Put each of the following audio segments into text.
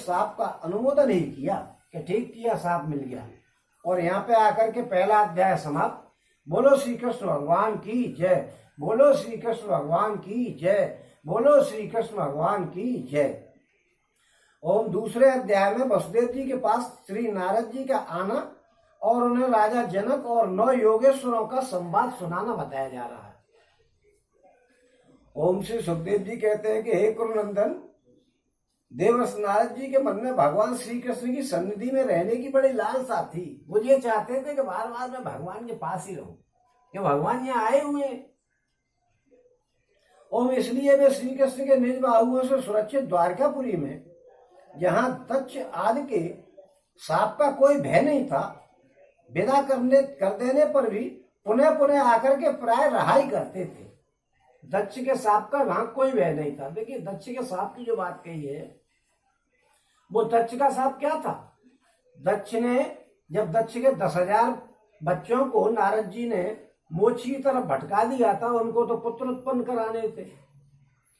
Shop का अनुमोदन ही किया कि ठीक किया, साप मिल गया। और यहाँ पे आकर के पहला अध्याय समाप्त। बोलो श्री कृष्ण भगवान की जय, बोलो श्री कृष्ण भगवान की जय, बोलो श्री कृष्ण भगवान की जय। ओम दूसरे अध्याय में वसुदेव जी के पास श्री नारद जी का आना और उन्हें राजा जनक और 9 योगेश्वरों का संवाद सुनाना बताया जा रहा है। ओम श्री सुखदेव जी कहते हैं कि हे कुरुनंदन, देवर्षि नारद जी के मन में भगवान श्री कृष्ण की सन्निधि में रहने की बड़ी लालसा थी। वो ये चाहते थे कि बार बार मैं भगवान के पास ही रहूं, कि भगवान यहाँ आए हुए हैं। ओम इसलिए वे श्री कृष्ण के निज बाहुओं से सुरक्षित द्वारकापुरी में, जहां दक्ष आदि के साप का कोई भय नहीं था, विदा कर देने पर भी पुनः पुनः आकर के प्राय रहाई करते थे। दक्ष के सांप का वहां कोई भय नहीं था। देखिए दक्ष के सांप की जो बात कही है, वो दक्ष का सांप क्या था? दक्ष ने जब दक्ष के 10,000 बच्चों को नारद जी ने मोक्ष की तरफ भटका दिया था, उनको तो पुत्र उत्पन्न कराने थे,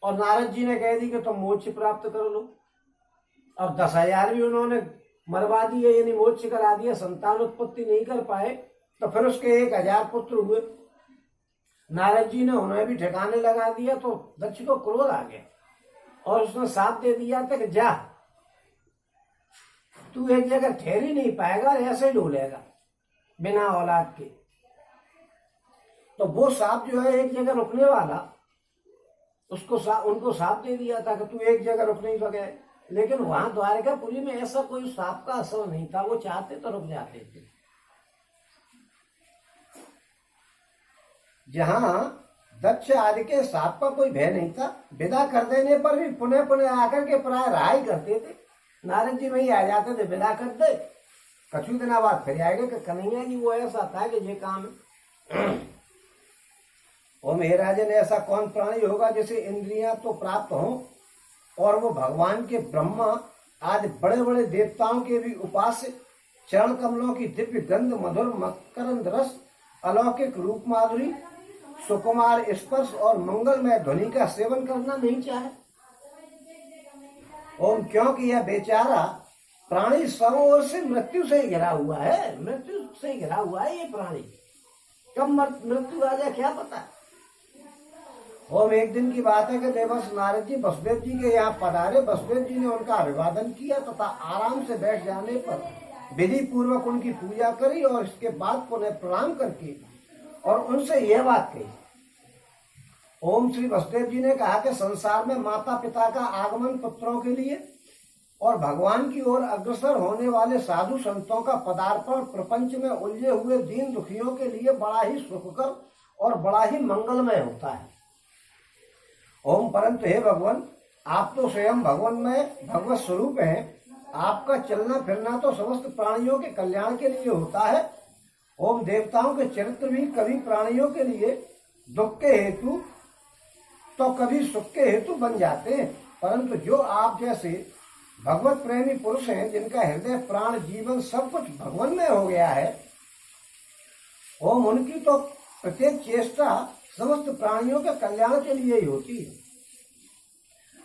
और नारद जी ने कह दी कि तुम मोक्ष प्राप्त कर लो। अब 10,000 भी उन्होंने मरवा दिए, यानी मोक्ष करा दिया, संतान उत्पत्ति नहीं कर पाए, तो फिर उसके 1,000 पुत्र हुए। नारद जी ने उन्हें भी ठिकाने लगा दिया, तो दक्ष को क्रोध आ गया और उसने साथ दे दिया था कि जा, तू एक जगह ठहर ही नहीं पाएगा और ऐसे ही डोलेगा बिना औलाद के। तो वो सांप जो है एक जगह रुकने वाला, उनको सांप दे दिया था कि तू एक जगह रुक नहीं सके। लेकिन वहां द्वारकापुरी में ऐसा कोई सांप का असर नहीं था, वो चाहते तो रुक जाते थे। जहां दक्ष आदि के सांप का कोई भय नहीं था, विदा कर देने पर भी पुनः पुनः आकर के प्राय रहाई करते थे। नारद जी वही आ जाते थे, विदा कर दे, कछु दिना बाद फिर आएगा कि कन्हैया जी वो ऐसा था कि ये काम है। ओम हे राजन, ऐसा कौन प्राणी होगा जिसे इंद्रियां तो प्राप्त हों और वो भगवान के ब्रह्मा आदि बड़े बड़े देवताओं के भी उपास्य, चरण कमलों की दिव्य गंध, मधुर मकरंद रस, अलौकिक रूप माधुरी, सुकुमार स्पर्श और मंगलमय ध्वनि का सेवन करना नहीं चाहे। ओम क्योंकि यह बेचारा प्राणी सब ओर से मृत्यु से घिरा हुआ है, मृत्यु से घिरा हुआ है ये प्राणी। कब मृत्यु आ जाए क्या पता। ओम एक दिन की बात है कि देवर्षि नारद जी वसुदेव जी के यहाँ पधारे। वसुदेव जी ने उनका अभिवादन किया तथा आराम से बैठ जाने पर विधि पूर्वक उनकी पूजा करी और इसके बाद पुनः प्रणाम करके और उनसे यह बात कही। ओम श्री वसुदेव जी ने कहा कि संसार में माता पिता का आगमन पुत्रों के लिए और भगवान की ओर अग्रसर होने वाले साधु संतों का पदार्पण प्रपंच में उलझे हुए दीन दुखियों के लिए बड़ा ही सुखकर और बड़ा ही मंगलमय होता है। ओम परंतु हे भगवान, आप तो स्वयं भगवत स्वरूप हैं। आपका चलना फिरना तो समस्त प्राणियों के कल्याण के लिए होता है। ओम देवताओं के चरित्र भी कभी प्राणियों के लिए दुख के हेतु तो कभी सुख के हेतु बन जाते हैं, परंतु जो आप जैसे भगवत प्रेमी पुरुष हैं, जिनका हृदय प्राण जीवन सब कुछ भगवान में हो गया है, ओम उनकी तो प्रत्येक चेष्टा समस्त प्राणियों के कल्याण के लिए ही होती है।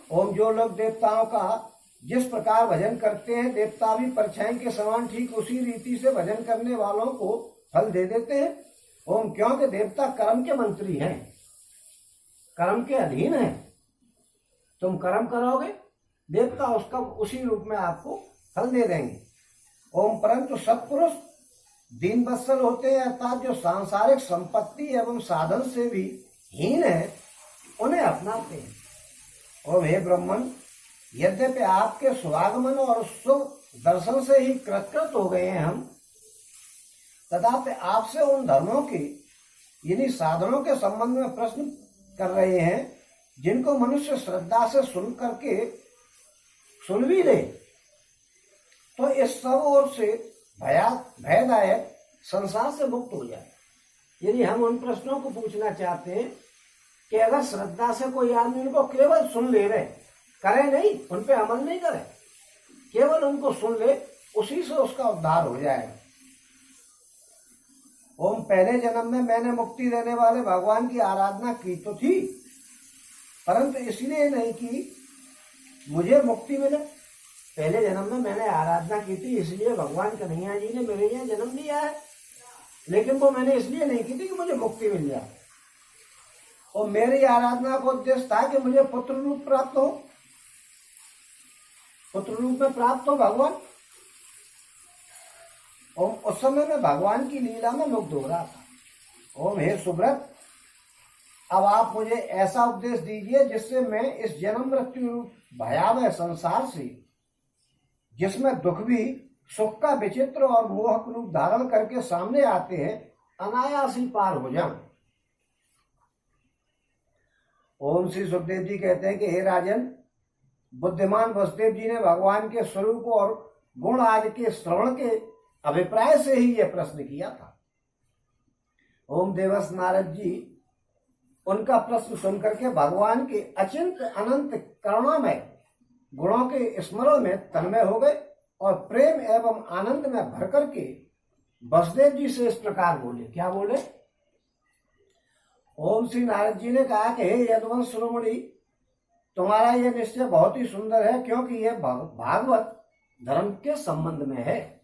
ओम जो लोग देवताओं का जिस प्रकार भजन करते हैं, देवता भी परछाई के समान ठीक उसी रीति से भजन करने वालों को फल दे देते हैं। ओम क्योंकि देवता कर्म के मंत्री हैं, कर्म के अधीन हैं। तुम कर्म करोगे, देवता उसका उसी रूप में आपको फल दे देंगे। ओम परंतु सत्पुरुष दीन वत्सल होते हैं, अर्थात जो सांसारिक संपत्ति एवं साधन से भी हीन है, उन्हें अपनाते हैं। ओम हे ब्रह्मन, यद्यपि आपके स्वागमन और शुभ दर्शन से ही कृतकृत हो गए हैं हम, तथापि आपसे उन धर्मों के यानी साधनों के संबंध में प्रश्न कर रहे हैं जिनको मनुष्य श्रद्धा से सुन भी ले तो इस सब ओर से भयदायक संसार से मुक्त हो जाए। यदि हम उन प्रश्नों को पूछना चाहते हैं कि अगर श्रद्धा से कोई आदमी उनको केवल सुन ले रहे, करे नहीं, उन पे अमल नहीं करे, केवल उनको सुन ले, उसी से उसका उद्धार हो जाएगा। ओम पहले जन्म में मैंने मुक्ति देने वाले भगवान की आराधना की तो थी, परंतु इसलिए नहीं कि मुझे मुक्ति मिले, पहले जन्म में मैंने आराधना की थी, इसलिए भगवान कन्हैया जी ने मेरे यहाँ जन्म लिया है। लेकिन वो मैंने इसलिए नहीं की थी कि मुझे मुक्ति मिल जाए, और मेरी आराधना का उद्देश्य था कि मुझे पुत्र रूप प्राप्त हो, पुत्र रूप में प्राप्त हो भगवान। और उस समय में भगवान की लीला में मुग्ध हो रहा था। ओम हे सुब्रत, अब आप मुझे ऐसा उपदेश दीजिए जिससे मैं इस जन्म मृत्यु रूप भयावह संसार से, जिसमें दुख भी सुख का विचित्र और मोहक रूप धारण करके सामने आते हैं, अनायास ही पार हो जाऊं। ओम श्री सुखदेव जी कहते हैं कि हे राजन, बुद्धिमान वसुदेव जी ने भगवान के स्वरूप और गुण आदि के श्रवण के अभिप्राय से ही यह प्रश्न किया था। ओम देवस नारद जी उनका प्रश्न सुनकर के भगवान के अचिंत अनंत करुणामय गुणों के स्मरण में तन्मय हो गए और प्रेम एवं आनंद में भर करके वसुदेव जी से इस प्रकार बोले। क्या बोले? ओम श्री नारद जी ने कहा कि हे यदुवंश शिरोमणि, तुम्हारा यह निश्चय बहुत ही सुंदर है, क्योंकि यह भागवत धर्म के संबंध में है।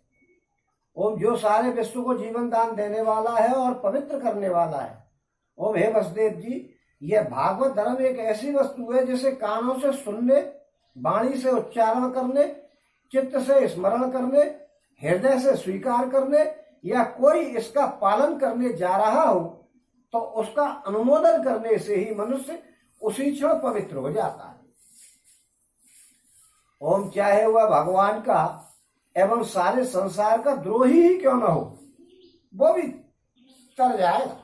ओम जो सारे विश्व को जीवन दान देने वाला है और पवित्र करने वाला है। ओम हे वसुदेव जी, यह भागवत धर्म एक ऐसी वस्तु है जिसे कानों से सुनने, वाणी से उच्चारण करने, चित्त से स्मरण करने, हृदय से स्वीकार करने या कोई इसका पालन करने जा रहा हो तो उसका अनुमोदन करने से ही मनुष्य उसी क्षण पवित्र हो जाता है। ओम चाहे वह भगवान का एवं सारे संसार का द्रोही ही क्यों न हो, वो भी तर जाएगा।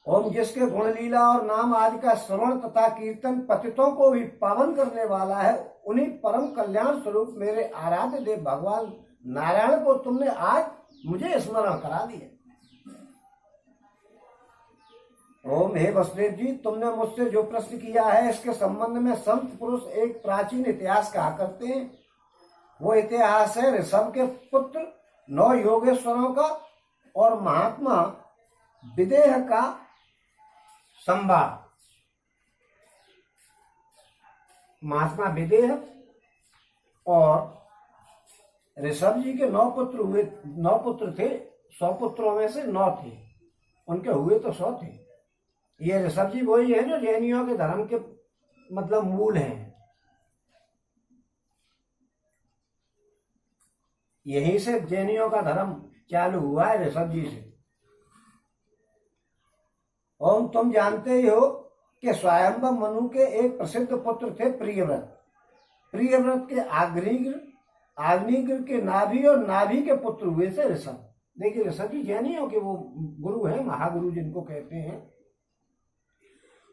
ओम जिसके गुण लीला और नाम आदि का श्रवण तथा कीर्तन पतितों को भी पावन करने वाला है, उन्हीं परम कल्याण स्वरूप मेरे आराध्य देव भगवान नारायण को तुमने आज मुझे स्मरण करा दिया। ओम हे वसुदेव जी, तुमने मुझसे जो प्रश्न किया है इसके संबंध में संत पुरुष एक प्राचीन इतिहास कहा करते हैं। वो इतिहास है ऋषभ के पुत्र 9 योगेश्वरों का और महात्मा विदेह का संवाद। महात्मा विदेह और ऋषभ जी के 9 पुत्र हुए। 9 पुत्र थे, 100 पुत्रों में से 9 थे, उनके हुए तो 100 थे। ये ऋषभ जी वही है जो जैनियों के धर्म के मतलब मूल हैं। यहीं से जैनियों का धर्म चालू हुआ है, ऋषभ जी से। ओम तुम जानते ही हो कि स्वयंभव मनु के एक प्रसिद्ध पुत्र थे प्रियव्रत। प्रियव्रत के अग्निग्र के नाभि और नाभि के पुत्र हुए थे ऋषभ। देखिए ऋषभ जी जैनियों के वो गुरु हैं, महागुरु जिनको कहते हैं।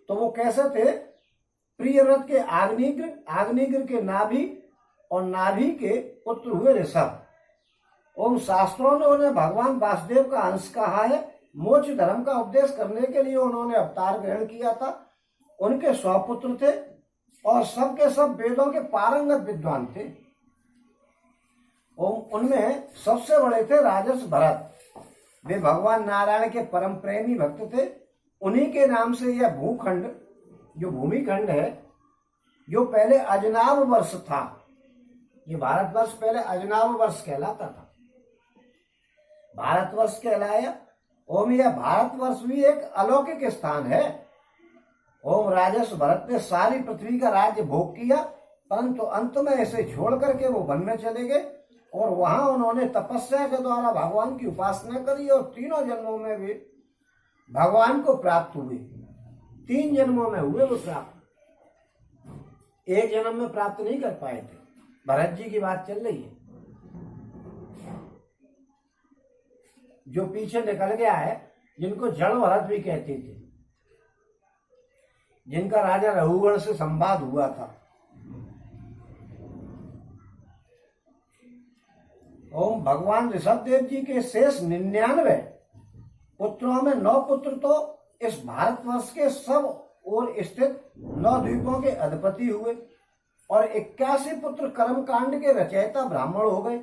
तो वो कैसे थे? प्रियव्रत के अग्निग्र के नाभि और नाभि के पुत्र हुए ऋषभ। ओम शास्त्रों ने उन्हें भगवान वासुदेव का अंश कहा है। मोक्ष धर्म का उपदेश करने के लिए उन्होंने अवतार ग्रहण किया था। उनके 100 पुत्र थे और सब के सब वेदों के पारंगत विद्वान थे। उनमें सबसे बड़े थे राजर्षि भरत। वे भगवान नारायण के परम प्रेमी भक्त थे। उन्हीं के नाम से यह भूखंड, जो भूमिखंड है, जो पहले अजनाब वर्ष था, ये भारतवर्ष पहले अजनाब वर्ष कहलाता था, भारतवर्ष कहलाया। ओम यह भारतवर्ष भी एक अलौकिक स्थान है। ओम राजर्षि भरत ने सारी पृथ्वी का राज्य भोग किया, परंतु अंत में इसे छोड़ करके वो वन में चले गए और वहां उन्होंने तपस्या के द्वारा भगवान की उपासना करी और 3 जन्मों में भी भगवान को प्राप्त हुए। 3 जन्मों में हुए वो प्राप्त, एक जन्म में प्राप्त नहीं कर पाए थे। भरत जी की बात चल रही है। जो पीछे निकल गया है, जिनको जड़ भरत भी कहते थे, जिनका राजा रघुगण से संवाद हुआ था। ओम भगवान ऋषभ देव जी के शेष 99 पुत्रों में 9 पुत्र तो इस भारतवर्ष के सब ओर स्थित 9 द्वीपों के अधिपति हुए और 81 पुत्र कर्म कांड के रचयिता ब्राह्मण हो गए।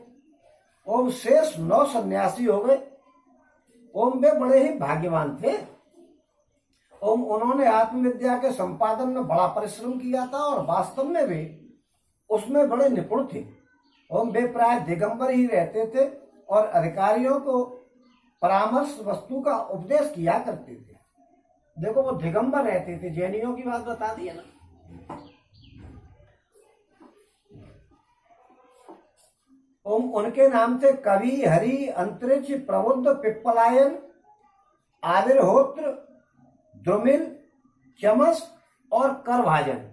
ओम शेष 9 सन्यासी हो गए। ओम वे बड़े ही भाग्यवान थे। ओम उन्होंने आत्मविद्या के संपादन में बड़ा परिश्रम किया था और वास्तव में वे उसमें बड़े निपुण थे। ओम वे प्राय दिगंबर ही रहते थे और अधिकारियों को परामर्श वस्तु का उपदेश किया करते थे। देखो वो दिगंबर रहते थे, जैनियों की बात बता दी है ना। ओम उनके नाम थे कवि, हरि, अंतरिक्ष, प्रबुद्ध, पिप्पलायन, आविर्होत्र, द्रुमिल, चमस और करभाजन।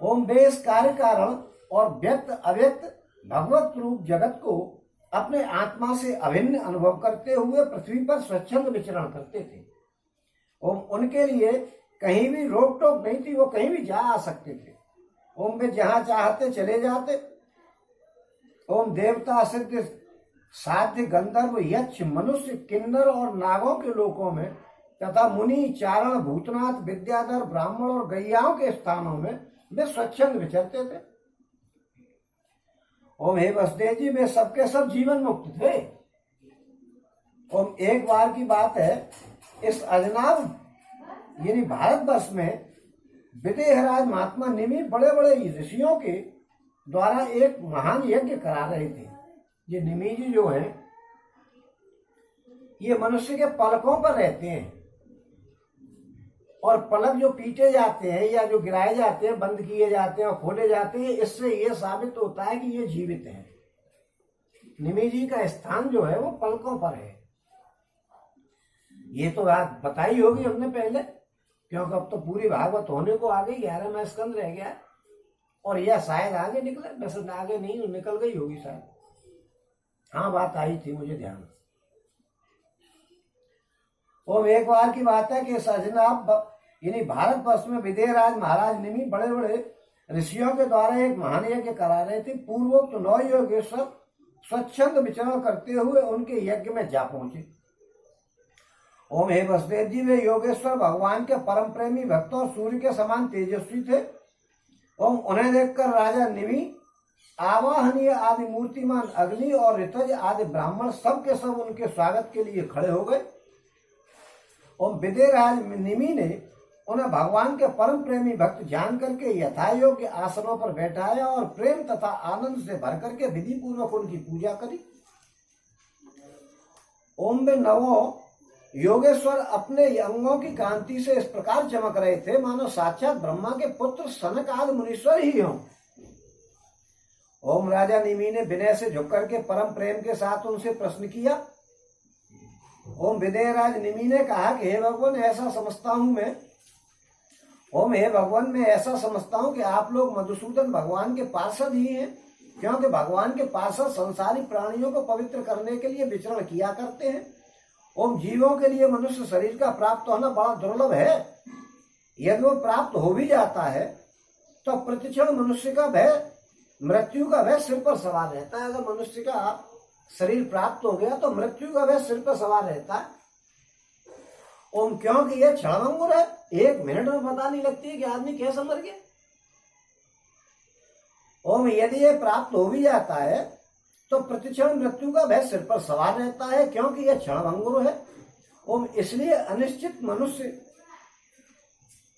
ओम वे इस कार्य कारण और व्यक्त अव्यक्त भगवत रूप जगत को अपने आत्मा से अभिन्न अनुभव करते हुए पृथ्वी पर स्वच्छंद विचरण करते थे। ओम उनके लिए कहीं भी रोक टोक नहीं थी, वो कहीं भी जा आ सकते थे। ओम वे जहां चाहते चले जाते। ओम देवता, सिद्ध, साध्य, गंधर्व, यक्ष, मनुष्य, किन्नर और नागों के लोकों में तथा मुनि, चारण, भूतनाथ, विद्याधर, ब्राह्मण और गैयाओं के स्थानों में वे स्वच्छंद विचरते थे। ओम हे वसुदेव जी, वे सबके सब जीवन मुक्त थे। ओम एक बार की बात है, इस अजनाब यानी भारतवर्ष में विदेहराज महात्मा निमि बड़े बड़े ऋषियों के द्वारा एक महान यज्ञ करा रहे थे। ये निमि जी जो हैं, ये मनुष्य के पलकों पर रहते हैं और पलक जो पीटे जाते हैं या जो गिराए जाते हैं, बंद किए जाते हैं और खोले जाते हैं, इससे ये साबित होता है कि ये जीवित हैं। निमि जी का स्थान जो है वो पलकों पर है। ये तो बात बताई होगी हमने पहले, क्योंकि अब तो पूरी भागवत होने को आ गई, 11वां स्कंद रह गया और यह शायद आगे निकले, वैसे आगे नहीं निकल गई होगी शायद। हाँ बात आई थी मुझे ध्यान। और एक बार की बात है कि सजनाब यानी भारतवर्ष में विदेहराज महाराज निमि बड़े बड़े ऋषियों के द्वारा एक महान यज्ञ करा रहे थे। पूर्वोक्त 9 योगेश्वर स्वच्छंद विचरण करते हुए उनके यज्ञ में जा पहुंचे। ओम हे वसुदेव जी, वे योगेश्वर भगवान के परम प्रेमी भक्त और सूर्य के समान तेजस्वी थे। ओम उन्हें देखकर राजा निमि, आवाहनीय आदि मूर्तिमान अग्नि और ऋतज आदि ब्राह्मण सब के सब उनके स्वागत के लिए खड़े हो गए। ओम विदेहराज निमि ने उन्हें भगवान के परम प्रेमी भक्त जान करके यथायोग्य आसनों पर बैठाया और प्रेम तथा आनंद से भर करके विधि पूर्वक उनकी पूजा करी। ओम में नवों योगेश्वर अपने अंगों की कांति से इस प्रकार चमक रहे थे मानो साक्षात ब्रह्मा के पुत्र सनक आदि मुनीश्वर ही हों। ओम राजा निमि ने विनय से झुक करके परम प्रेम के साथ उनसे प्रश्न किया। ओम विदेहराज निमि ने कहा कि हे भगवान, ऐसा समझता हूं मैं ओम हे भगवान, मैं ऐसा समझता हूं कि आप लोग मधुसूदन भगवान के पार्षद ही हैं, क्योंकि भगवान के पार्षद संसारी प्राणियों को पवित्र करने के लिए विचरण किया करते हैं। ओम जीवों के लिए मनुष्य शरीर का प्राप्त होना बड़ा दुर्लभ है। यदि वो प्राप्त हो भी जाता है तो प्रतिक्षण मनुष्य का भय, मृत्यु का भय सिर पर सवार रहता है। अगर मनुष्य का शरीर प्राप्त हो गया तो मृत्यु का भय सिर पर सवार रहता है। ओम क्योंकि यह क्षणभंगुर है, 1 मिनट में पता नहीं लगती है कि आदमी कैसे मर गया। ओम यदि ये प्राप्त हो भी जाता है तो प्रतिक्षण मृत्यु का भय सिर पर सवार रहता है, क्योंकि यह क्षणभंगुर है। ओम इसलिए अनिश्चित मनुष्य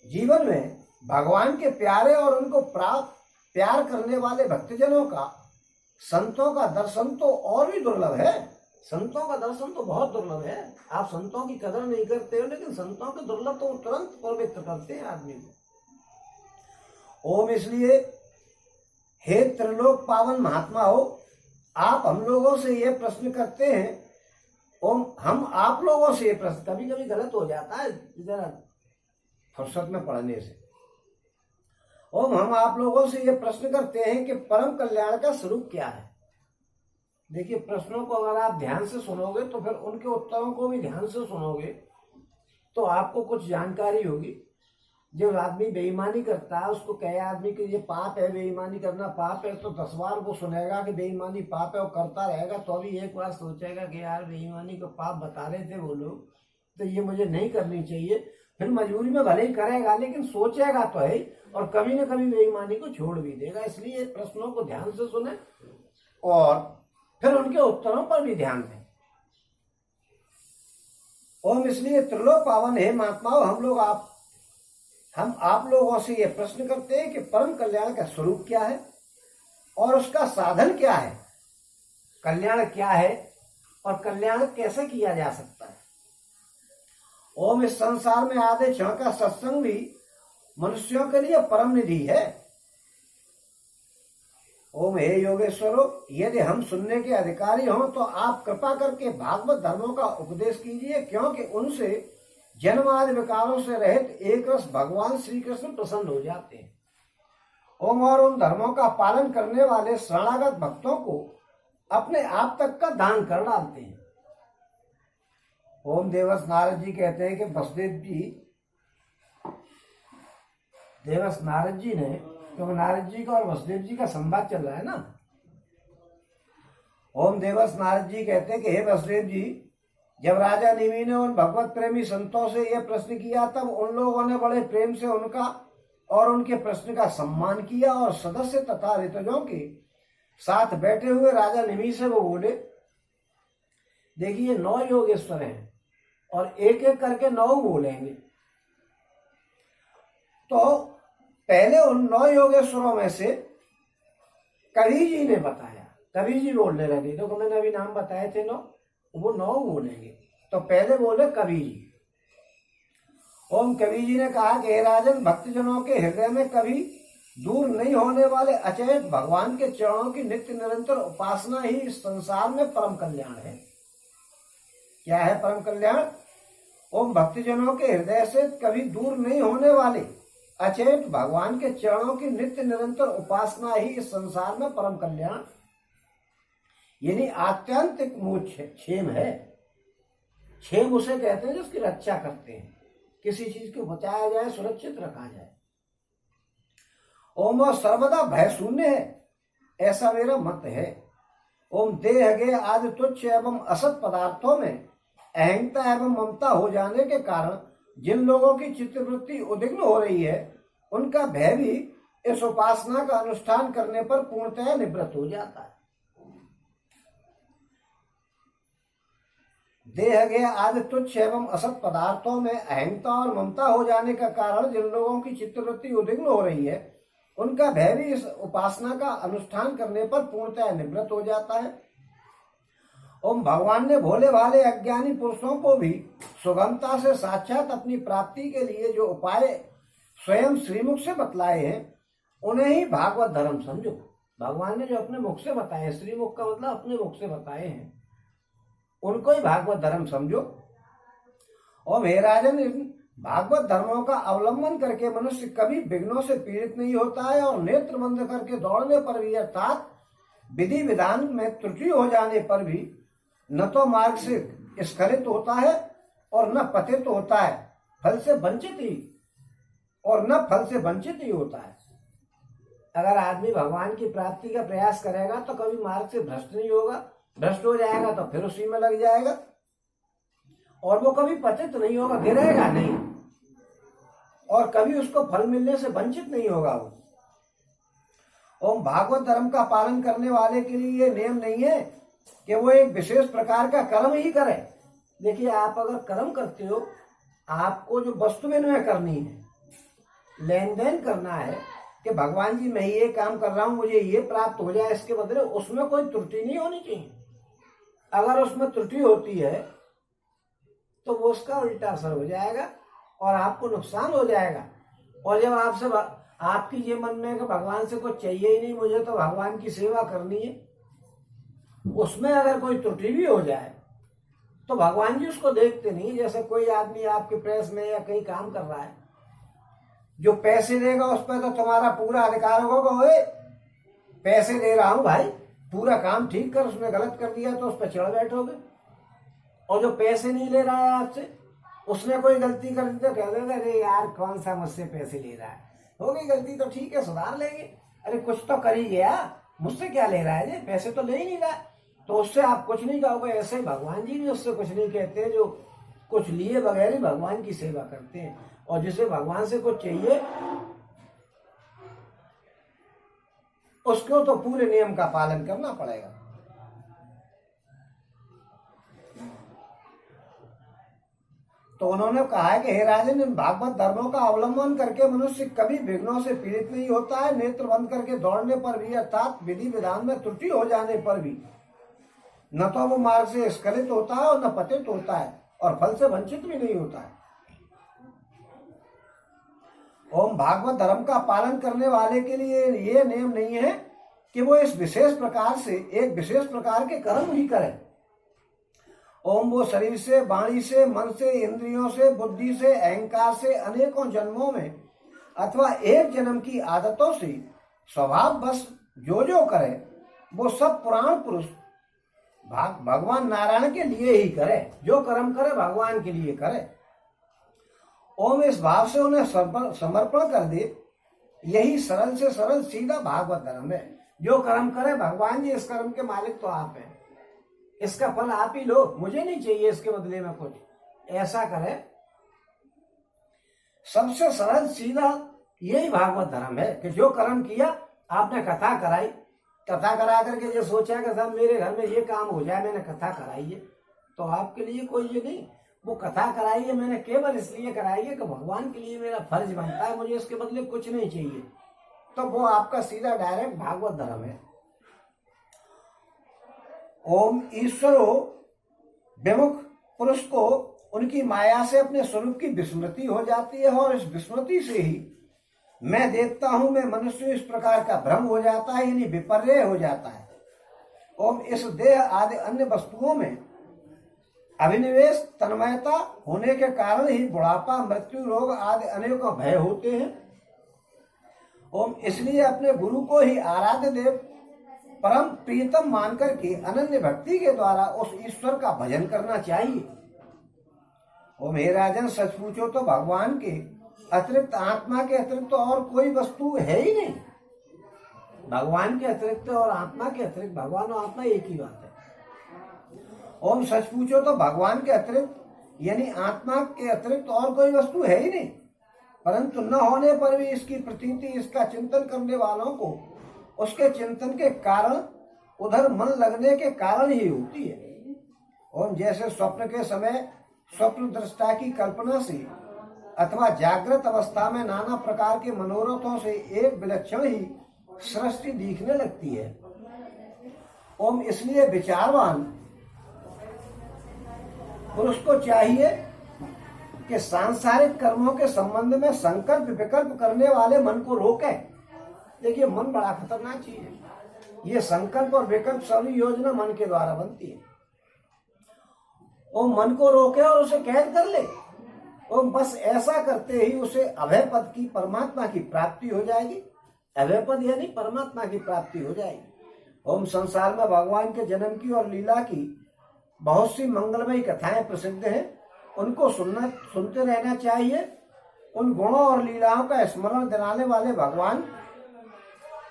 जीवन में भगवान के प्यारे और उनको प्यार करने वाले भक्तजनों का, संतों का दर्शन तो और भी दुर्लभ है। संतों का दर्शन तो बहुत दुर्लभ है। आप संतों की कदर नहीं करते हो, लेकिन संतों के दुर्लभ तो तुरंत पवित्र करते हैं आदमी को। ओम इसलिए हे त्रिलोक पावन महात्मा हो, आप हम लोगों से ये प्रश्न करते हैं। ओम हम आप लोगों से ये प्रश्न, कभी कभी गलत हो जाता है जरा फुर्सत में पढ़ने से। ओम हम आप लोगों से ये प्रश्न करते हैं कि परम कल्याण का स्वरूप क्या है। देखिए, प्रश्नों को अगर आप ध्यान से सुनोगे तो फिर उनके उत्तरों को भी ध्यान से सुनोगे तो आपको कुछ जानकारी होगी। जब आदमी बेईमानी करता है, उसको कहे आदमी कि ये पाप है, बेईमानी करना पाप है, तो 10 बार वो सुनेगा कि बेईमानी पाप है और करता रहेगा, तो अभी एक बार सोचेगा कि यार बेईमानी को पाप बता रहे थे वो लोग, तो ये मुझे नहीं करनी चाहिए। फिर मजबूरी में भले ही करेगा, लेकिन सोचेगा तो है और कभी न कभी बेईमानी को छोड़ भी देगा। इसलिए प्रश्नों को ध्यान से सुने और फिर उनके उत्तरों पर भी ध्यान दें। ओम इसलिए त्रिलोक पावन हे महात्माओं, हम लोग आप हम आप लोगों से ये प्रश्न करते हैं कि परम कल्याण का स्वरूप क्या है और उसका साधन क्या है। कल्याण क्या है और कल्याण कैसे किया जा सकता है। ओम इस संसार में आधे क्षण का सत्संग भी मनुष्यों के लिए परम निधि है। ओम हे योगेश्वरो, यदि हम सुनने के अधिकारी हों तो आप कृपा करके भागवत धर्मों का उपदेश कीजिए, क्योंकि उनसे जन्म आदि विकारों से रहित एक रस भगवान श्री कृष्ण प्रसन्न हो जाते हैं। ओम और उन धर्मों का पालन करने वाले शरणागत भक्तों को अपने आप तक का दान कर डालते हैं। ओम देवस नारद जी कहते हैं कि देवस नारद जी ने, क्योंकि नारद जी का और वसुदेव जी का संवाद चल रहा है ना। ओम देवस नारद जी कहते हैं कि हे वसुदेव जी, जब राजा निमि ने उन भगवत प्रेमी संतों से यह प्रश्न किया तब उन लोगों ने बड़े प्रेम से उनका और उनके प्रश्न का सम्मान किया और सदस्य तथा ऋतुजों के साथ बैठे हुए राजा निमि से वो बोले, देखिए 9 योगेश्वर हैं और एक एक करके 9 बोलेंगे। तो पहले उन 9 योगेश्वरों में से कवि जी ने बताया, कवि जी बोलने लगे। तो मैंने अभी नाम बताए थे 9, वो 9 बोलेंगे। तो पहले बोले कवि जी। ओम कवि जी ने कहा कि हे राजन, भक्तजनों के हृदय में कभी दूर नहीं होने वाले अचेत भगवान के चरणों की नित्य निरंतर उपासना ही इस संसार में परम कल्याण है। क्या है परम कल्याण? ओम भक्तजनों के हृदय से कभी दूर नहीं होने वाले अचेत भगवान के चरणों की नित्य निरंतर उपासना ही इस संसार में परम कल्याण यानी आत्यंतिक मोक्ष क्षेम है। क्षेम उसे कहते हैं जिसकी रक्षा करते हैं, किसी चीज को बचाया जाए, सुरक्षित रखा जाए। ओम सर्वदा भय शून्य है, ऐसा मेरा मत है। ओम देह गे आदि तुच्छ एवं असत पदार्थों में अहंता एवं ममता हो जाने के कारण जिन लोगों की चित्तवृत्ति उद्विग्न हो रही है, उनका भय भी इस उपासना का अनुष्ठान करने पर पूर्णतः निवृत्त हो जाता है। देह गे आदि तुच्छ एवं असत पदार्थों में अहंता और ममता हो जाने का कारण जिन लोगों की चित्तवृत्ति उद्विग्न हो रही है, उनका भय भी इस उपासना का अनुष्ठान करने पर पूर्णतः निवृत्त हो जाता है। ओम भगवान ने भोले भाले अज्ञानी पुरुषों को भी सुगमता से साक्षात अपनी प्राप्ति के लिए जो उपाय स्वयं श्रीमुख से बतलाए हैं, उन्हें ही भागवत धर्म समझो। भगवान ने जो अपने मुख से बताए, श्रीमुख का मतलब अपने मुख से बताए हैं, उनको ही भागवत धर्म समझो। और हे राजन, भागवत धर्मों का अवलंबन करके मनुष्य कभी विघ्नों से पीड़ित नहीं होता है और नेत्र बंद करके दौड़ने पर भी अर्थात विधि विधान में त्रुटि हो जाने पर भी न तो मार्ग से स्खलित होता है और न पतित होता है, फल से वंचित ही होता है। अगर आदमी भगवान की प्राप्ति का प्रयास करेगा तो कभी मार्ग से भ्रष्ट नहीं होगा, भ्रष्ट हो जाएगा तो फिर उसी में लग जाएगा, और वो कभी पतित नहीं होगा, गिरेगा नहीं, और कभी उसको फल मिलने से वंचित नहीं होगा वो। ओम भागवत धर्म का पालन करने वाले के लिए ये नियम नहीं है कि वो एक विशेष प्रकार का कर्म ही करे। देखिए, आप अगर कर्म करते हो, आपको जो वस्तु विनिमय करनी है, लेन देन करना है कि भगवान जी मैं ये काम कर रहा हूं, मुझे ये प्राप्त हो जाए, इसके बदले उसमें कोई त्रुटि नहीं होनी चाहिए। अगर उसमें त्रुटि होती है तो वो उसका उल्टा असर हो जाएगा और आपको नुकसान हो जाएगा। और जब आपकी ये मन में कि भगवान से कुछ चाहिए ही नहीं, मुझे तो भगवान की सेवा करनी है, उसमें अगर कोई त्रुटि भी हो जाए तो भगवान जी उसको देखते नहीं। जैसे कोई आदमी आपके प्रेस में या कहीं काम कर रहा है, जो पैसे देगा उस पर तो तुम्हारा पूरा अधिकार होगा, ओए पैसे दे रहा हूं भाई, पूरा काम ठीक कर, उसने गलत कर दिया तो उस पर चढ़ बैठोगे। और जो पैसे नहीं ले रहा है आपसे, उसने कोई गलती कर दी तो कह देगा अरे यार कौन सा मुझसे पैसे ले रहा है, हो गई गलती तो ठीक है, सुधार लेंगे, अरे कुछ तो कर ही गया, मुझसे क्या ले रहा है, जी पैसे तो ले ही नहीं रहा, तो उससे आप कुछ नहीं कहोगे। ऐसे ही भगवान जी भी उससे कुछ नहीं कहते, जो कुछ लिए बगैर ही भगवान की सेवा करते हैं। और जिसे भगवान से कुछ चाहिए उसको तो पूरे नियम का पालन करना पड़ेगा। तो उन्होंने कहा है कि हे राजन, इन भागवत धर्मों का अवलंबन करके मनुष्य कभी विघ्नों से पीड़ित नहीं होता है। नेत्र बंद करके दौड़ने पर भी, अर्थात विधि विधान में त्रुटि हो जाने पर भी, न तो वो मार्ग से स्खलित होता है और न पतित होता है, और फल से वंचित भी नहीं होता है। ओम भागवत धर्म का पालन करने वाले के लिए ये नियम नहीं है कि वो इस विशेष प्रकार से एक विशेष प्रकार के कर्म ही करे। ओम वो शरीर से, वाणी से, मन से, इंद्रियों से, बुद्धि से, अहंकार से अनेकों जन्मों में अथवा एक जन्म की आदतों से स्वभाव बस जो जो करे वो सब पुराण पुरुष भगवान नारायण के लिए ही करे। जो कर्म करे भगवान के लिए करे। ओम इस भाव से उन्हें समर्पण कर दे, यही सरल से सरल सीधा भागवत धर्म है। जो कर्म करे भगवान जी, इस कर्म के मालिक तो आप हैं, इसका फल आप ही लो, मुझे नहीं चाहिए इसके बदले में कुछ, ऐसा करे। सबसे सरल सीधा यही भागवत धर्म है कि जो कर्म किया, आपने कथा कराई, कथा करा करके ये सोचा कि साहब मेरे घर में ये काम हो जाए, मैंने कथा कराई है, तो आपके लिए कोई ये नहीं, वो कथा कराई है मैंने केवल इसलिए कराई है कि भगवान के लिए मेरा फर्ज बनता है, मुझे इसके बदले कुछ नहीं चाहिए, तो वो आपका सीधा डायरेक्ट भागवत धर्म है। ओम ईश्वरो विमुख पुरुष को उनकी माया से अपने स्वरूप की विस्मृति हो जाती है, और इस विस्मृति से ही मैं देखता हूं, मैं मनुष्य, इस प्रकार का भ्रम हो जाता है, यानी विपर्य हो जाता है। ओम इस देह आदि अन्य वस्तुओं में अभिनिवेश तन्मयता होने के कारण ही बुढ़ापा, मृत्यु, रोग आदि अनेकों भय होते हैं। ओम इसलिए अपने गुरु को ही आराध्य देव परम प्रियतम मानकर के अनन्य भक्ति के द्वारा उस ईश्वर का भजन करना चाहिए। ओम हे राजन, सच पूछो तो भगवान के अतिरिक्त, आत्मा के अतिरिक्त तो और कोई वस्तु है ही नहीं। भगवान के अतिरिक्त और आत्मा के अतिरिक्त, भगवान और आत्मा एक ही बात है। ओम सच पूछो तो भगवान के अतिरिक्त यानी आत्मा के अतिरिक्त और कोई वस्तु है ही नहीं, परंतु न होने पर भी इसकी प्रतीति, इसका चिंतन करने वालों को उसके चिंतन के कारण, उधर मन लगने के कारण ही होती है। और जैसे स्वप्न के समय स्वप्न दृष्टा की कल्पना से अथवा जागृत अवस्था में नाना प्रकार के मनोरथों से एक विलक्षण ही सृष्टि दिखने लगती है। ओम इसलिए विचारवान पुरुष को चाहिए कि सांसारिक कर्मों के संबंध में संकल्प विकल्प करने वाले मन को रोके। देखिए, मन बड़ा खतरनाक चीज है। ये संकल्प और विकल्प सभी योजना मन के द्वारा बनती है। वो मन को रोके और उसे कैद कर ले, और बस ऐसा करते ही उसे अभय पद की, परमात्मा की प्राप्ति हो जाएगी। अभय पद यानी परमात्मा की प्राप्ति हो जाएगी। ओम संसार में भगवान के जन्म की और लीला की बहुत सी मंगलमयी कथाएं प्रसिद्ध हैं, उनको सुनते रहना चाहिए। उन गुणों और लीलाओं का स्मरण दिलाने वाले भगवान,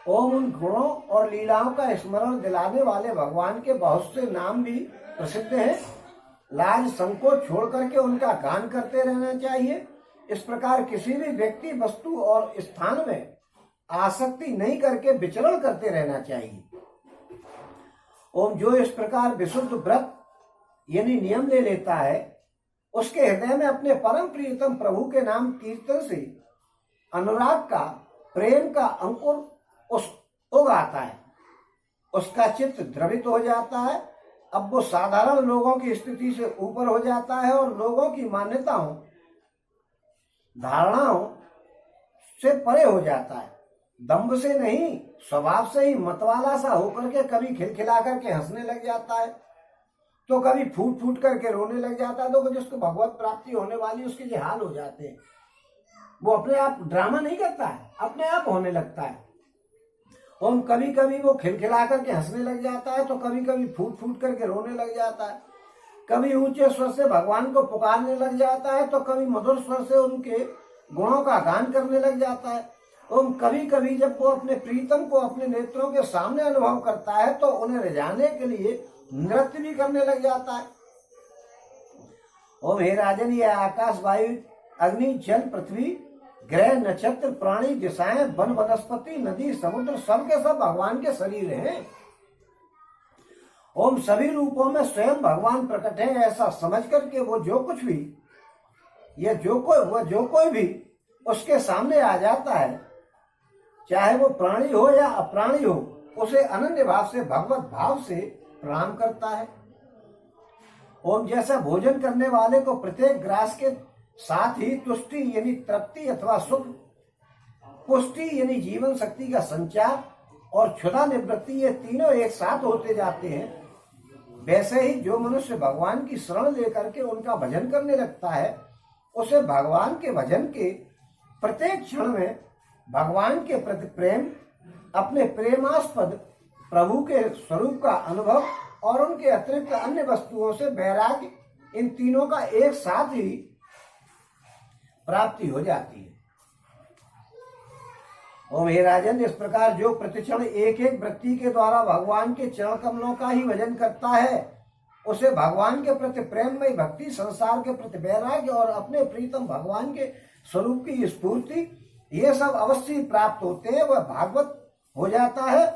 ओम उन गुणों और लीलाओं का स्मरण दिलाने वाले भगवान के बहुत से नाम भी प्रसिद्ध हैं। लाज संकोच छोड़ करके उनका गान करते रहना चाहिए। इस प्रकार किसी भी व्यक्ति, वस्तु और स्थान में आसक्ति नहीं करके विचरण करते रहना चाहिए। ओम जो इस प्रकार विशुद्ध व्रत यानी नियम ले लेता है, उसके हृदय में अपने परम प्रियतम प्रभु के नाम कीर्तन से अनुराग का, प्रेम का अंकुर उग आता है। उसका चित्त द्रवित हो जाता है। अब वो साधारण लोगों की स्थिति से ऊपर हो जाता है और लोगों की मान्यताओं, धारणाओं से परे हो जाता है। दंभ से नहीं, स्वभाव से ही मतवाला सा होकर के कभी खिलखिला करके हंसने लग जाता है, तो कभी फूट फूट करके रोने लग जाता है। तो जिसको भगवत प्राप्ति होने वाली उसके ये हाल हो जाते हैं। वो अपने आप ड्रामा नहीं करता है, अपने आप होने लगता है। और कभी कभी वो खिलखिला करके हंसने लग जाता है, तो कभी कभी फूट फूट करके रोने लग जाता है। कभी ऊंचे स्वर से भगवान को पुकारने लग जाता है, तो कभी मधुर स्वर से उनके गुणों का गान करने लग जाता है। और कभी कभी जब वो अपने प्रीतम को अपने नेत्रों के सामने अनुभव करता है, तो उन्हें रिझाने के लिए नृत्य भी करने लग जाता है। ओम हे राजन, ये आकाश, वायु, अग्नि, जल, पृथ्वी, ग्रह, नक्षत्र, प्राणी, दिशाएं, वन, वनस्पति, नदी, समुद्र, सब के सब भगवान के शरीर हैं। ओम सभी रूपों में स्वयं भगवान प्रकट है, ऐसा समझ करके वो जो कुछ भी या जो कोई भी उसके सामने आ जाता है, चाहे वो प्राणी हो या अप्राणी हो, उसे अनन्य भाव से, भगवत भाव से प्रणाम करता है। ओम जैसा भोजन करने वाले को प्रत्येक ग्रास के साथ ही तुष्टि यानी तृप्ति अथवा सुख, पुष्टि यानी जीवन शक्ति का संचार और क्षुधा निवृत्ति, ये तीनों एक साथ होते जाते हैं, वैसे ही जो मनुष्य भगवान की शरण लेकर के उनका भजन करने लगता है, उसे भगवान के भजन के प्रत्येक क्षण में भगवान के प्रति प्रेम, अपने प्रेमास्पद प्रभु के स्वरूप का अनुभव और उनके अतिरिक्त अन्य वस्तुओं से वैराग्य, इन तीनों का एक साथ ही प्राप्ति हो जाती है। ओम हे राजन, इस प्रकार जो प्रतिक्षण एक एक व्यक्ति के द्वारा भगवान के चरण कमलों का ही भजन करता है, उसे भगवान के प्रति प्रेममय भक्ति, संसार के प्रति वैराग्य और अपने प्रीतम भगवान के स्वरूप की स्फूर्ति, ये सब अवश्य ही प्राप्त होते हैं। वह भागवत हो जाता है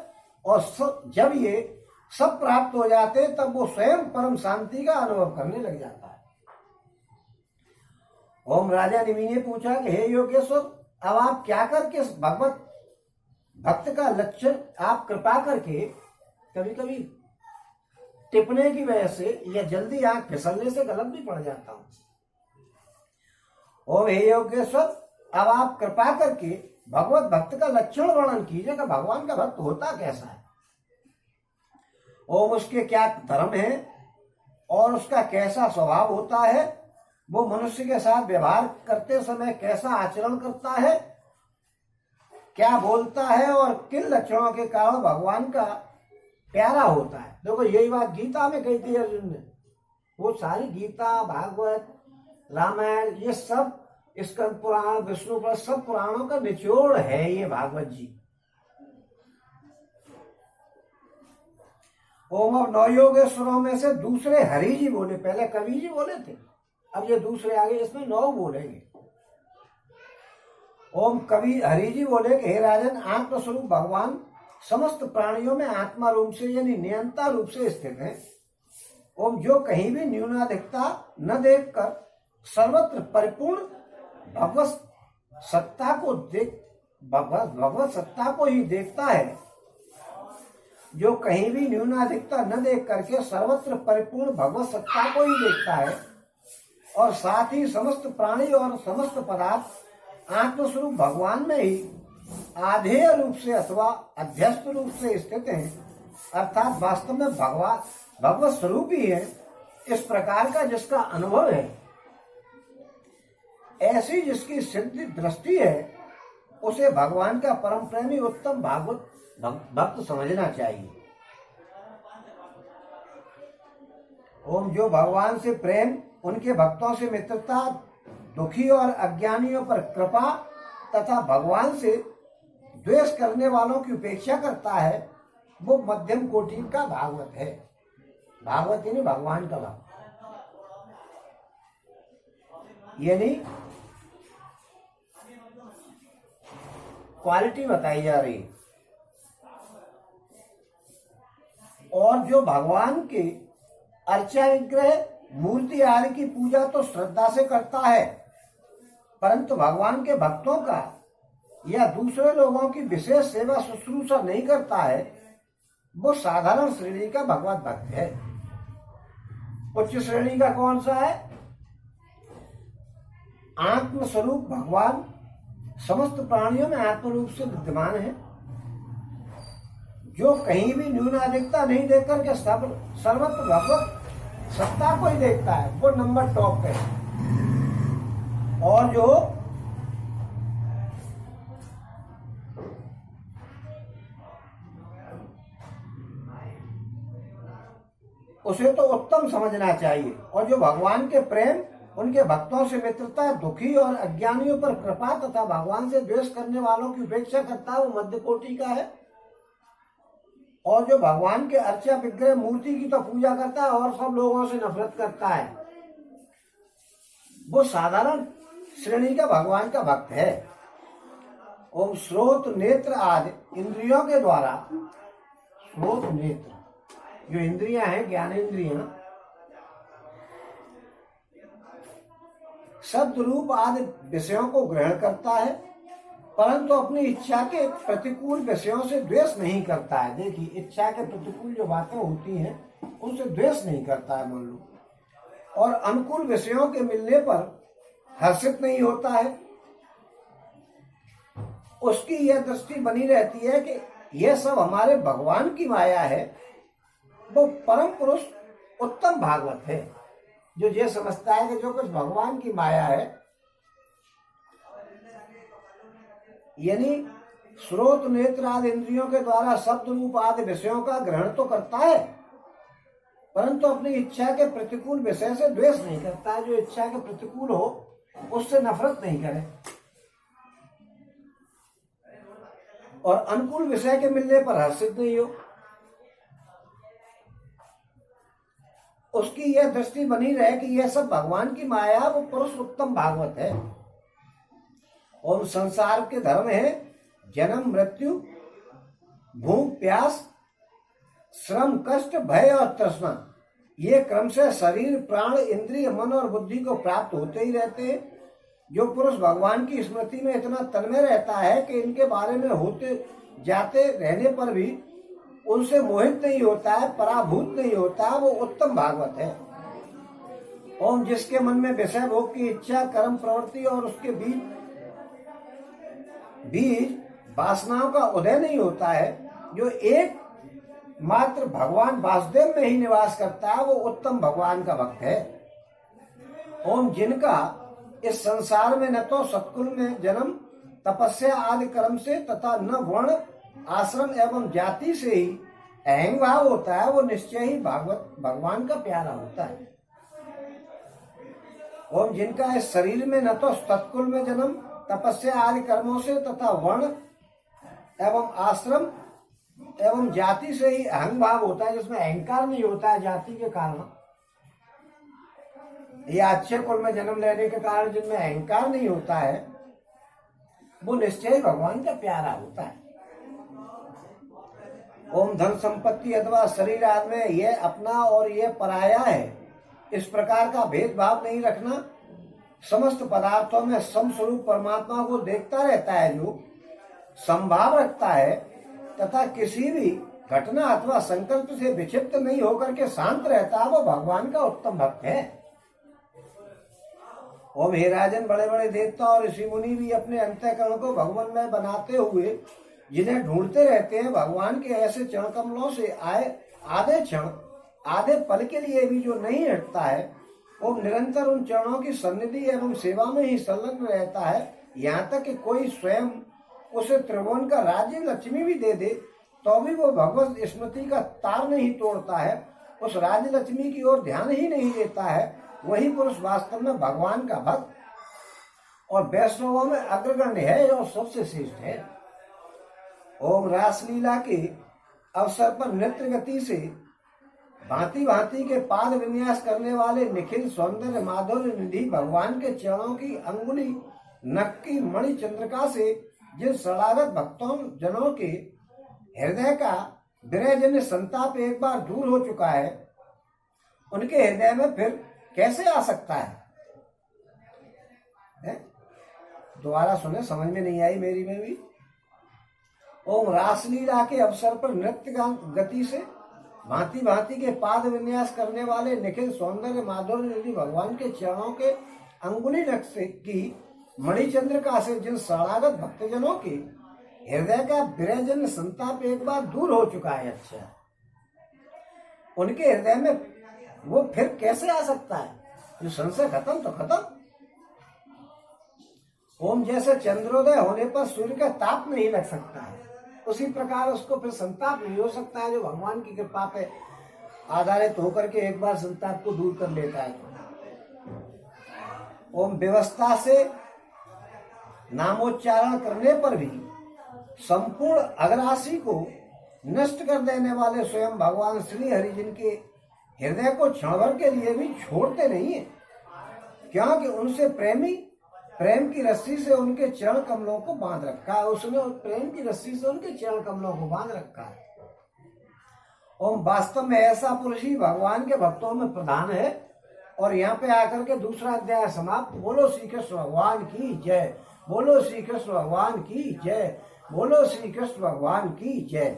और जब ये सब प्राप्त हो जाते हैं, तब वो स्वयं परम शांति का अनुभव करने लग जाता है। ओम राजा निमि ने पूछा कि हे योगेश्वर, अब आप क्या करके भगवत भक्त का लक्षण आप कृपा करके, कभी कभी टिपने की वजह से या जल्दी आंख फिसलने से गलत भी पड़ जाता हूं। ओम हे योगेश्वर, अब आप कृपा करके भगवत भक्त का लक्षण वर्णन कीजिए कि भगवान का भक्त होता कैसा है। ओम उसके क्या धर्म है और उसका कैसा स्वभाव होता है, वो मनुष्य के साथ व्यवहार करते समय कैसा आचरण करता है, क्या बोलता है और किन लक्षणों के कारण भगवान का प्यारा होता है। देखो यही बात गीता में कही थी अर्जुन ने। वो सारी गीता, भागवत, रामायण, ये सब स्कंद पुराण, विष्णु पुराण, सब पुराणों का निचोड़ है ये भागवत जी। ओम अब 9 योगेश्वरों में से दूसरे हरि जी बोले, पहले कवि जी बोले थे, अब ये दूसरे आगे इसमें 9 बोलेंगे। ओम कवि हरि जी बोले कि हे राजन, आत्मस्वरूप भगवान समस्त प्राणियों में आत्मा रूप से यानी नियंता रूप से स्थित है। ओम जो कहीं भी न्यूनाधिकता न देखकर सर्वत्र परिपूर्ण भगवत सत्ता को ही देखता है, जो कहीं भी न्यूनाधिकता न देख करके सर्वत्र परिपूर्ण भगवत सत्ता को ही देखता है, और साथ ही समस्त प्राणी और समस्त पदार्थ आत्मस्वरूप भगवान में ही आधेय रूप से अथवा अध्यस्त रूप से स्थित हैं, अर्थात वास्तव में भगवत स्वरूप ही है। इस प्रकार का जिसका अनुभव है, ऐसी जिसकी सिद्धि दृष्टि है, उसे भगवान का परम प्रेमी उत्तम भागवत भक्त समझना चाहिए। ओम जो भगवान से प्रेम, उनके भक्तों से मित्रता, दुखी और अज्ञानियों पर कृपा तथा भगवान से द्वेष करने वालों की उपेक्षा करता है, वो मध्यम कोटि का भागवत है। भागवत यानी भगवान का भक्त, यानी क्वालिटी बताई जा रही है। और जो भगवान के अर्चा विग्रह, मूर्ति आदि की पूजा तो श्रद्धा से करता है, परंतु भगवान के भक्तों का या दूसरे लोगों की विशेष सेवा शुश्रूषा नहीं करता है, वो साधारण श्रेणी का भगवत भक्त है। उच्च श्रेणी का कौन सा है? आत्मस्वरूप भगवान समस्त प्राणियों में आत्मरूप से विद्यमान है, जो कहीं भी न्यूनाधिकता नहीं देखकर के सर्वत्र भगवत सत्ता को ही देखता है, वो नंबर टॉप पे है। और जो उसे तो उत्तम समझना चाहिए। और जो भगवान के प्रेम, उनके भक्तों से मित्रता, दुखी और अज्ञानियों पर कृपा तथा भगवान से द्वेष करने वालों की उपेक्षा करता है, वो मध्य कोटि का है। और जो भगवान के अर्चा विग्रह, मूर्ति की तो पूजा करता है और सब लोगों से नफरत करता है, वो साधारण श्रेणी का भगवान का भक्त है। ओम श्रोत, नेत्र आदि इंद्रियों के द्वारा, श्रोत नेत्र जो इंद्रियां हैं, ज्ञानेंद्रियां, शब्द रूप आदि विषयों को ग्रहण करता है, परंतु अपनी इच्छा के प्रतिकूल विषयों से द्वेष नहीं करता है। देखिए, इच्छा के प्रतिकूल जो बातें होती हैं उनसे द्वेष नहीं करता है मान लो, और अनुकूल विषयों के मिलने पर हर्षित नहीं होता है। उसकी यह दृष्टि बनी रहती है कि यह सब हमारे भगवान की माया है। वो परम पुरुष उत्तम भागवत है जो ये समझता है कि जो कुछ भगवान की माया है, यानी श्रोत नेत्र आदि इंद्रियों के द्वारा शब्द रूप आदि विषयों का ग्रहण तो करता है, परंतु अपनी इच्छा के प्रतिकूल विषय से द्वेष नहीं करता है। जो इच्छा के प्रतिकूल हो उससे नफरत नहीं करे, और अनुकूल विषय के मिलने पर हर्षित नहीं हो। उसकी यह दृष्टि बनी रहे कि यह सब भगवान की माया, वो पुरुष उत्तम भागवत है। और संसार के धर्म है जन्म मृत्यु, भूख प्यास, श्रम कष्ट, भय और तृष्णा। ये क्रम से शरीर प्राण इंद्रिय मन और बुद्धि को प्राप्त होते ही रहते हैं। जो पुरुष भगवान की स्मृति में इतना तन्मय रहता है कि इनके बारे में होते जाते रहने पर भी उनसे मोहित नहीं होता है, पराभूत नहीं होता है, वो उत्तम भागवत है। और जिसके मन में विषय भोग की इच्छा, कर्म प्रवृत्ति और उसके बीज वासनाओं का उदय नहीं होता है, जो एक मात्र भगवान वासुदेव में ही निवास करता है, वो उत्तम भगवान का भक्त है। ओम जिनका इस संसार में न तो सत्कुल में जन्म, तपस्या आदि कर्म से तथा न वर्ण आश्रम एवं जाति से ही अहंग भाव होता है, वो निश्चय ही भगवान का प्यारा होता है। ओम जिनका इस शरीर में न तो सत्कुल में जन्म, तपस्या आदि कर्मों से तथा वर्ण एवं आश्रम एवं जाति से ही अहंग भाव होता है, जिसमें अहंकार नहीं होता है जाति के कारण, या अच्छे कुल में जन्म लेने के कारण जिनमें अहंकार नहीं होता है, वो निश्चय भगवान का प्यारा होता है। ओम धन संपत्ति अथवा शरीर आदि में यह अपना और यह पराया है, इस प्रकार का भेदभाव नहीं रखना। समस्त पदार्थों में समस्वरूप परमात्मा को देखता रहता है, जो संभाव रखता है तथा किसी भी घटना अथवा संकल्प से विक्षिप्त नहीं होकर के शांत रहता है, वो भगवान का उत्तम भक्त है। ओम हे राजन, बड़े बड़े देवता और ऋषि मुनि भी अपने अंतःकरण को भगवान में बनाते हुए जिन्हें ढूंढते रहते हैं, भगवान के ऐसे चरण कमलों से आए आधे क्षण आधे पल के लिए भी जो नहीं हटता है, वो निरंतर उन चरणों की सन्निधि एवं सेवा में ही संलग्न रहता है। यहाँ तक कि कोई स्वयं उसे त्रिभुवन का राज्य लक्ष्मी भी दे दे तो भी वो भगवत स्मृति का तार नहीं तोड़ता है, उस राज्य लक्ष्मी की ओर ध्यान ही नहीं देता है। वही पुरुष वास्तव में भगवान का भक्त और वैष्णवों में अग्रगण्य है और सबसे श्रेष्ठ है। ओम रासलीला के अवसर पर नृत्य गति से भांति भांति के पाद विन्यास करने वाले निखिल सौंदर्य माधुर्य निधि भगवान के चरणों की अंगुली नख की मणि चंद्रिका से जिन शरणागत भक्तों जनों के हृदय का विरहजन्य संताप एक बार दूर हो चुका है, उनके हृदय में फिर कैसे आ सकता है? दोबारा सुने, समझ में नहीं आई मेरी में भी। ओम रासलीला के अवसर पर नृत्य गति से भांति भांति के पाद विन्यास करने वाले निखिल सौंदर्य माधुर्य निधि भगवान के चरणों के अंगुली नख से की मणिचंद्रिका से जिन शरणागत भक्तजनों के हृदय का विरहजन्य संताप एक बार दूर हो चुका है, अच्छा, उनके हृदय में वो फिर कैसे आ सकता है? जो संशय खत्म तो खत्म। ओम जैसे चंद्रोदय होने पर सूर्य का ताप नहीं लग सकता है, उसी प्रकार उसको फिर संताप नहीं हो सकता है, जो भगवान की कृपा पे आधारित होकर के एक बार संताप को दूर कर लेता है। ओम व्यवस्था से नामोच्चारण करने पर भी संपूर्ण अग्रासी को नष्ट कर देने वाले स्वयं भगवान श्री हरि जिनके हृदय को क्षण भर के लिए भी छोड़ते नहीं है, क्योंकि उनसे प्रेम की रस्सी से उनके चरण कमलों को बांध रखा है। उसने प्रेम की रस्सी से उनके चरण कमलों को बांध रखा है। ओम वास्तव में ऐसा पुरुष ही भगवान के भक्तों में प्रधान है, और यहाँ पे आकर के दूसरा अध्याय समाप्त। बोलो श्री कृष्ण भगवान की जय, बोलो श्री कृष्ण भगवान की जय, बोलो श्री कृष्ण भगवान की जय।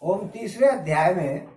ओम तीसरे अध्याय में